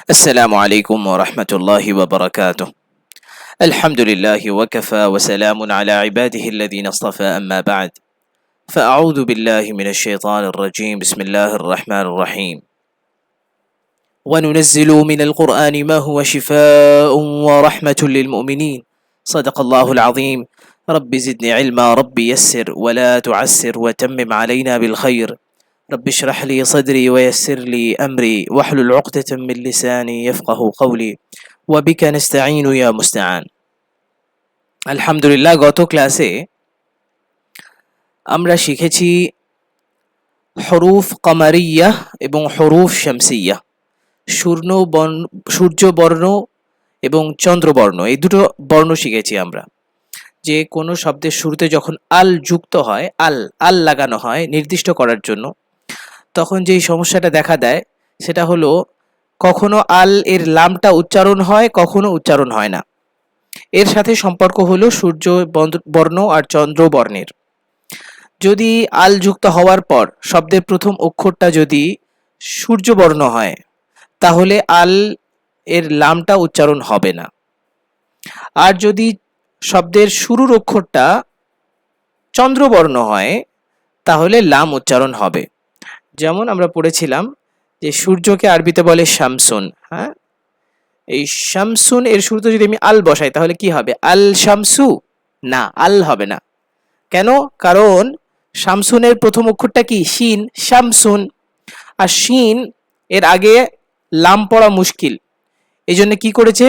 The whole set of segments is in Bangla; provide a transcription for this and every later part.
السلام عليكم ورحمة الله وبركاته. الحمد لله وكفى وسلام على عباده الذين اصطفى أما بعد فأعوذ بالله من الشيطان الرجيم بسم الله الرحمن الرحيم وننزل من القرآن ما هو شفاء ورحمة للمؤمنين صدق الله العظيم. رب زدني علما رب يسر ولا تعسر وتمم علينا بالخير. رب اشرح لي صدري ويسر لي أمري واحلل عقدة من لساني يفقه قولي وبك نستعين يا مستعان. আলহামদুলিল্লাহ, গত ক্লাসে আমরা শিখেছি হরুফ কমারিয়া এবং হরুফ শামসিয়া, সূর্যবর্ণ এবং চন্দ্রবর্ণ, এই দুটো বর্ণ শিখেছি আমরা। যে কোনো শব্দের শুরুতে যখন আল যুক্ত হয়, আল লাগানো হয় নির্দিষ্ট করার জন্য, তখন যেই সমস্যাটা দেখা দেয় সেটা হলো কখনো আল এর লামটা উচ্চারণ হয়, কখনো উচ্চারণ হয় না। এর সাথে সম্পর্ক হলো সূর্য বর্ণ আর চন্দ্র বর্ণের। যদি আল যুক্ত হওয়ার পর শব্দের প্রথম অক্ষরটা যদি সূর্যবর্ণ হয়, তাহলে আল এর লামটা উচ্চারণ হবে না। আর যদি শব্দের শুরুর অক্ষরটা চন্দ্রবর্ণ হয়, তাহলে লাম উচ্চারণ হবে। যেমন আমরা পড়েছিলাম যে সূর্যকে আরবিতে বলে শামসুন। হ্যাঁ, এই শামসুন এর শুরুতে যদি আমি আল বসাই তাহলে কি হবে? আল শামসু? না, আল হবে না। কেন? কারণ শামসুনের প্রথম অক্ষরটা কি? শিন, শামসুন। আর শিন এর আগে লাম পড়া মুশকিল, এই জন্য কি করেছে,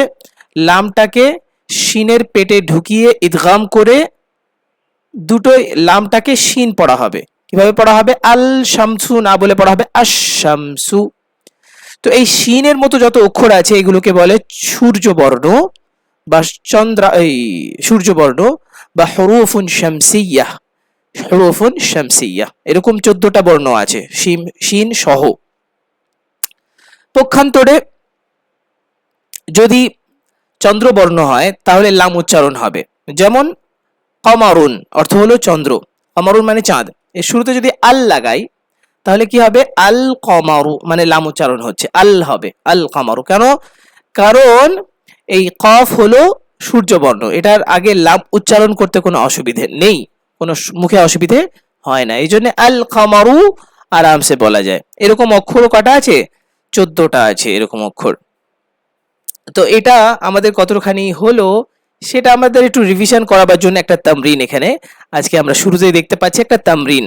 লামটাকে শিনের পেটে ঢুকিয়ে ইদগাম করে দুটোই লামটাকে শিন পড়া হবে। কিভাবে পড়া হবে? আল শামসু না বলে পড়া হবে আশ-শামসু। তো এই শিনের মতো যত অক্ষর আছে এগুলোকে বলে সূর্যবর্ণ বা সূর্যবর্ণ বা হরুফুন শামসিয়াহ। হরুফুন শামসিয়াহ এরকম 14টা বর্ণ আছে শিন সহ। পক্ষান্তরে যদি চন্দ্রবর্ণ হয় তাহলে লাম উচ্চারণ হবে। যেমন কমারুন অর্থ হলো চন্দ্র, কমারুন মানে চাঁদ। এর শুরুতে যদি আল লাগাই তাহলে কি হবে? আল কমারু, মানে লাম উচ্চারণ হচ্ছে, আল হবে আল কমারু। কেন? কারণ এই কফ হলো সূর্যবর্ণ, এটার আগে লাম উচ্চারণ করতে কোনো অসুবিধে নেই, কোনো মুখে অসুবিধে হয় না, এই জন্য আল কমারু আরামসে বলা যায়। এরকম অক্ষরও কটা আছে? 14টা আছে এরকম অক্ষর। তো এটা আমাদের কতখানি হলো সেটা আমাদের একটু রিভিশন করাবার জন্য একটা তামরিন এখানে আজকে আমরা শুরুতেই দেখতে পাচ্ছি, একটা তামরিন।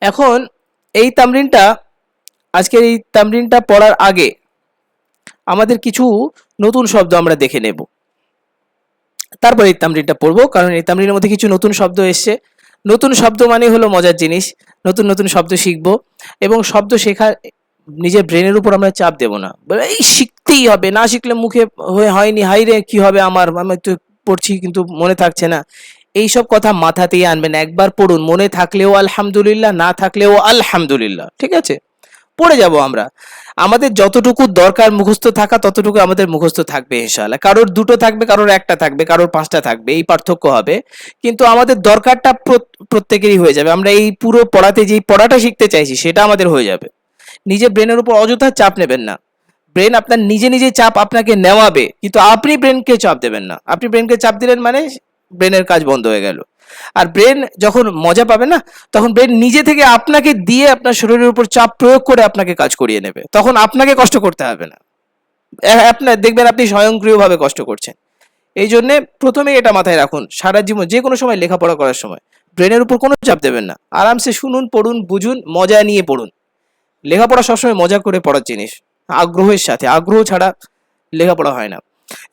এখন এই তামরিনটা পড়ার আগে আমাদের কিছু নতুন শব্দ আমরা দেখে নেব, তারপর এই তামরিনটা পড়বো। কারণ এই তামরিনের মধ্যে কিছু নতুন শব্দ এসছে। নতুন শব্দ মানে হলো মজার জিনিস, নতুন নতুন শব্দ শিখবো এবং শব্দ শেখার নিজের ব্রেনের উপর আমরা চাপ দেব না, এই শিখতেই হবে, না শিখলে মুখে হয়নি, হাই রে কি হবে আমার, আমি তো পড়ছি কিন্তু মনে থাকছে না, এইসব কথা মাথাতেই আনবেন। একবার পড়ুন, মনে থাকলেও আলহামদুলিল্লাহ, না থাকলেও আলহামদুলিল্লাহ, ঠিক আছে? পড়ে যাব আমরা। আমাদের যতটুকু দরকার মুখস্থ থাকা ততটুকু আমাদের মুখস্থ থাকবে ইনশাআল্লাহ। কারোর 2টো থাকবে, কারোর 1টা থাকবে, কারোর 5টা থাকবে, এই পার্থক্য হবে। কিন্তু আমাদের দরকারটা প্রত্যেকেরই হয়ে যাবে। আমরা এই পুরো পড়াতে যেই পড়াটা শিখতে চাইছি সেটা আমাদের হয়ে যাবে। নিজের ব্রেনের উপর অযথা চাপ নেবেন না। ব্রেন আপনার নিজে নিজে চাপ আপনাকে নেওয়াবে, কিন্তু আপনি ব্রেনকে চাপ দেবেন না। আপনি ব্রেনকে চাপ দিলেন মানে ব্রেনের কাজ বন্ধ হয়ে গেল। আর ব্রেন যখন মজা পাবে না, তখন ব্রেন নিজে থেকে আপনাকে দিয়ে আপনার শরীরের উপর চাপ প্রয়োগ করে আপনাকে কাজ করিয়ে নেবে। তখন আপনাকে কষ্ট করতে হবে না, আপনার দেখবেন আপনি স্বয়ংক্রিয়ভাবে কষ্ট করছেন। এই জন্য প্রথমে এটা মাথায় রাখুন, সারা জীবন যে কোনো সময় লেখাপড়া করার সময় ব্রেনের উপর কোনো চাপ দেবেন না। আরামসে শুনুন, পড়ুন, বুঝুন, মজা নিয়ে পড়ুন। লেখাপড়া সবসময় মজা করে পড়ার জিনিস, আগ্রহের সাথে। আগ্রহ ছাড়া লেখাপড়া হয় না।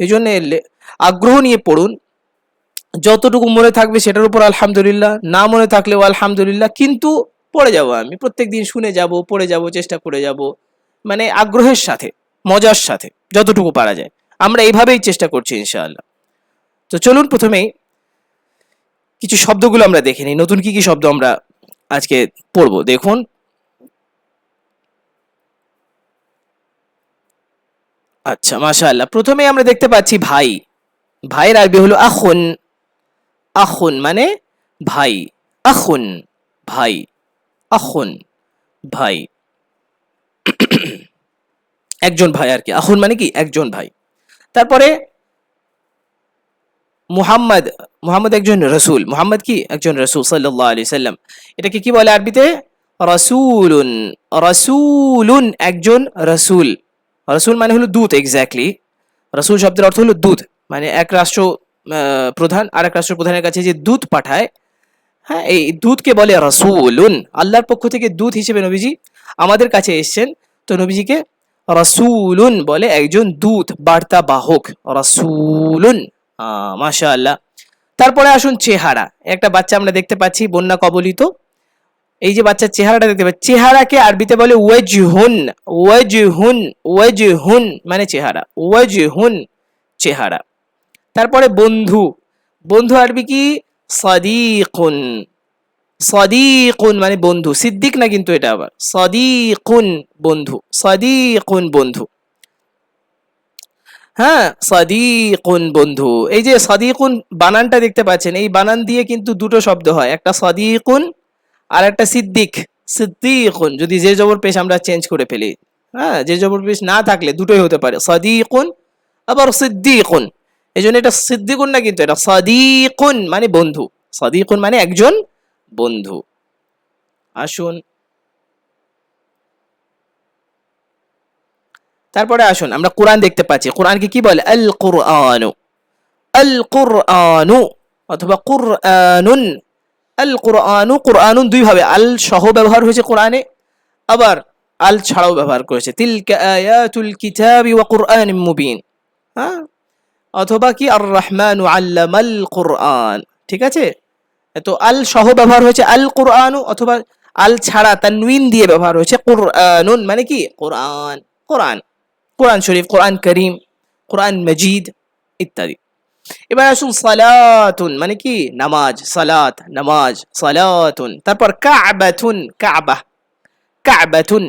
এই জন্য আগ্রহ নিয়ে পড়ুন। যতটুকু মনে থাকবে সেটার উপর আলহামদুলিল্লাহ, না মনে থাকলেও আলহামদুলিল্লাহ, কিন্তু পড়ে যাব। আমি প্রত্যেকদিন শুনে যাব, পড়ে যাব, চেষ্টা করে যাব, মানে আগ্রহের সাথে, মজার সাথে, যতটুকু পারা যায়। আমরা এইভাবেই চেষ্টা করছি ইনশাআল্লাহ। তো চলুন প্রথমেই কিছু শব্দগুলো আমরা দেখে নিই। নতুন কি কি শব্দ আমরা আজকে পড়বো দেখুন। আচ্ছা, মাশাআল্লাহ। প্রথমেই আমরা দেখতে পাচ্ছি ভাই। ভাইয়ের আরবি হলো আখুন। আখুন মানে ভাই। আখুন ভাই, আখুন ভাই। একজন ভাই আর কি, আখুন মানে কি একজন ভাই। তারপরে মুহাম্মদ, মুহাম্মদ একজন রসুল, মুহাম্মদ কি একজন রসুল সাল্লাল্লাহু আলাইহি সাল্লাম, এটাকে কি বলে আরবিতে? রাসূলুন, রাসূলুন একজন রসুল। রসুল মানে হলো দূত, এক্স্যাক্টলি রসুল শব্দের অর্থ হলো দূত, মানে এক রাষ্ট্র প্রধান আর এক রাষ্ট্র প্রধানের কাছে যে দূত পাঠায়, হ্যাঁ এই দূতকে বলে রাসূলুন। আল্লাহর পক্ষ থেকে দূত হিসেবে নবীজি আমাদের কাছে এসেছেন, তো নবীজিকে রাসূলুন বলে, একজন দূত, বার্তা বাহক, রাসূলুন। মাশাআল্লাহ। তারপরে আসুন চেহারা। একটা বাচ্চা আমরা দেখতে পাচ্ছি বন্যা কবলিত, এই যে বাচ্চার চেহারাটা দেখতে পাচ্ছি, চেহারাকে আরবিতে বলে ওয়াজহুন, ওয়াজহুন, ওয়াজহুন মানে চেহারা, ওয়াজহুন চেহারা। তারপরে বন্ধু, বন্ধু আরবি কি? সাদিকুন, সাদিকুন মানে বন্ধু, সিদ্দিক না কিন্তু এটা আবার, সাদিকুন বন্ধু, সাদিকুন বন্ধু, হ্যাঁ সাদিকুন বন্ধু। এই যে সাদিকুন বানানটা দেখতে পাচ্ছেন, এই বানান দিয়ে কিন্তু দুটো শব্দ হয়, একটা সাদিকুন আর একটা সিদ্দিক, সিদ্দিকুন যদি যে জবর পেশ আমরা চেঞ্জ করে ফেলি, হ্যাঁ যে জবর পেশ না থাকলে দুটোই হতে পারে, সাদিকুন আবার সিদ্দিকুন। এই জন্য এটা সিদ্দিকুন না কিন্তু এটা সাদিকুন মানে বন্ধু, সাদিকুন মানে একজন বন্ধু। আসুন তারপরে আসুন আমরা কোরআন দেখতে পাচ্ছি, কোরআনকে কি বলে? আল কুরআনু, আল কুরআনু অথবা কুরআনুন। আল কুরআনু, কুরআনুন দুই ভাবে, আল সহ ব্যবহার হয়েছে কোরআনে, আবার আল ছাড়াও ব্যবহার করেছে, তিলকা আয়াতুল কিতাবি ওয়া কুরআনিম মুবিন, হ্যাঁ অথবা কি আর রহমানু আল্লামাল কুরআন, ঠিক আছে। তো আল সহ ব্যবহার হয়েছে আল কুরআনু, অথবা আল ছাড়া তানউইন দিয়ে ব্যবহার হয়েছে কুরআনুন মানে কি কোরআন, কোরআন, কোরআন শরীফ, কোরআন করিম, কোরআন মজিদ ইত্যাদি। এবার আসুন সালাতুন মানে কি নামাজ, সালাত নামাজ, সালাতুন। তারপর কাবাতুন, কাবা, কাবাতুন,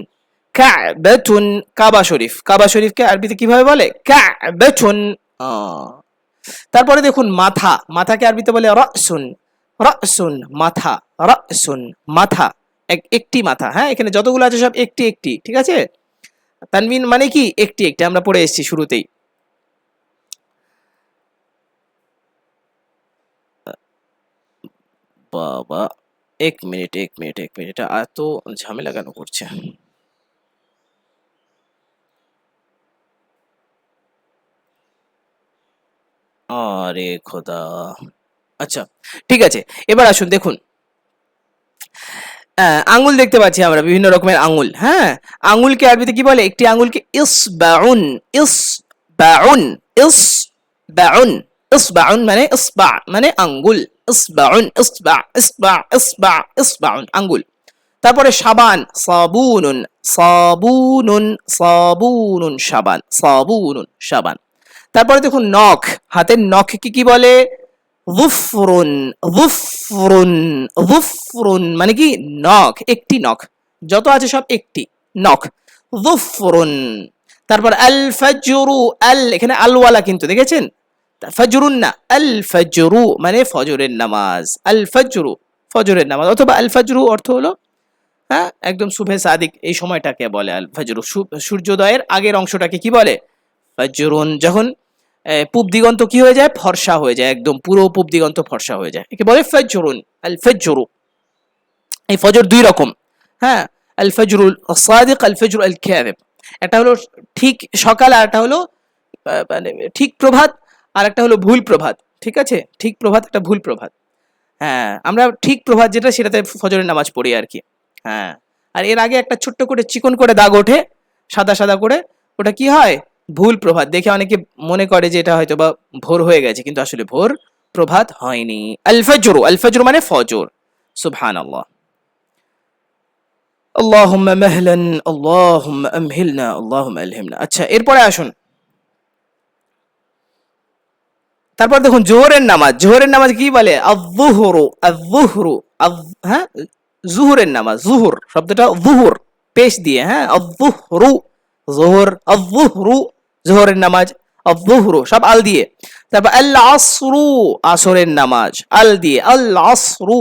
কাবাতুন কাবা শরীফ, কাবা শরীফকে আরবিতে কিভাবে বলে? কাবাতুন। তারপরে দেখুন মাথা, মাথাকে আরবিতে বলে রাসুন, রাসুন মাথা, রাসুন মাথা, একটি মাথা, হ্যাঁ এখানে যতগুলো আছে সব একটি একটি, ঠিক আছে। তানবিন মানে কি একটি একটি, আমরা পড়ে এসেছি শুরুতেই। বাবা এক মিনিট, এক মিনিট, এক মিনিট, এত ঝামেলা কেন করছে? আরে খোদা, আচ্ছা ঠিক আছে। এবার আসুন দেখুন, আঙ্গুল দেখতে পাচ্ছি আমরা, বিভিন্ন রকমের আঙ্গুল, হ্যাঁ আঙ্গুলকে আরবিতে কি বলে? একটি আঙ্গুলকে ইসবাউন, ইসবাউন, ইসবাউন, ইসবাউন মানে ইসবা মানে আঙ্গুল, ইসবাউন, ইসবা, ইসবা, ইসবা, ইসবাউন আঙ্গুল। তারপরে সাবান, সাবুনুন, সাবুনুন, সাবুনুন সাবান, সাবুনুন সাবান। তারপরে দেখুন নখ, হাতের নখকে কি বলে? যুফরুন, যুফরুন, যুফরুন মানে কি নখ, একটি নখ, যত আছে সব একটি নখ, যুফরুন। তারপর আল ফাজরু, আল এখানে আলওয়ালা কিন্তু দেখেছেন, ফজরুন না, আল ফজরু মানে ফজরের নামাজ, আল ফজরু ফজরের নামাজ, অথবা আল ফজরু অর্থ হলো হ্যাঁ একদম শুভে সাদিক, এই সময়টাকে বলে আল ফজরু, সূর্যোদয়ের আগের অংশটাকে কি বলে? ফজরুন। যখন পূব দিগন্ত কি হয়ে যায়? ফর্সা হয়ে যায়, একদম পুরো পূব দিগন্ত ফর্সা হয়ে যায়, একে বলে ফজরুন, আল ফজরু। এই ফজর দুই রকম, হ্যাঁ আল ফজরুল সাদিক, আল ফজরু আল কাযিব। একটা হলো ঠিক সকাল, আর একটা হলো মানে ঠিক প্রভাত, আর একটা হলো ভুল প্রভাত, ঠিক আছে, ঠিক প্রভাত একটা ভুল প্রভাত। হ্যাঁ আমরা ঠিক প্রভাত যেটা, সেটাতে ফজরের নামাজ পড়ি আর কি, হ্যাঁ। আর এর আগে একটা ছোট্ট করে চিকন করে দাগ ওঠে সাদা সাদা করে, ওটা কি হয়? ভুল প্রভাত। দেখে অনেকে মনে করে যে এটা হয়তো বা ভোর হয়ে গেছে, কিন্তু আসলে ভোর প্রভাত হয়নি। আল ফজরু, আল ফজরু মানে ফজর। সুবহানাল্লাহ। আল্লাহুম্মা মাহলান, আল্লাহুম্মা আমহিলনা, আল্লাহুম্মা আলহিমনা। আচ্ছা এরপরে আসুন, তারপর দেখুন জোহরের নামাজ, জোহরের নামাজ কি বলে? আয-যুহরু, আয-যুহরু, হ্যাঁ জুহুরের নামাজ, জুহুর শব্দটা যুহুর পেশ দিয়ে, হ্যাঁ আয-যুহরু জোহর, আয-যুহরু জোহরের নামাজ, আয-যুহরু সব আল দিয়ে। তারপর আল আসরু আসরের নামাজ, আল দিয়ে, আল আসরু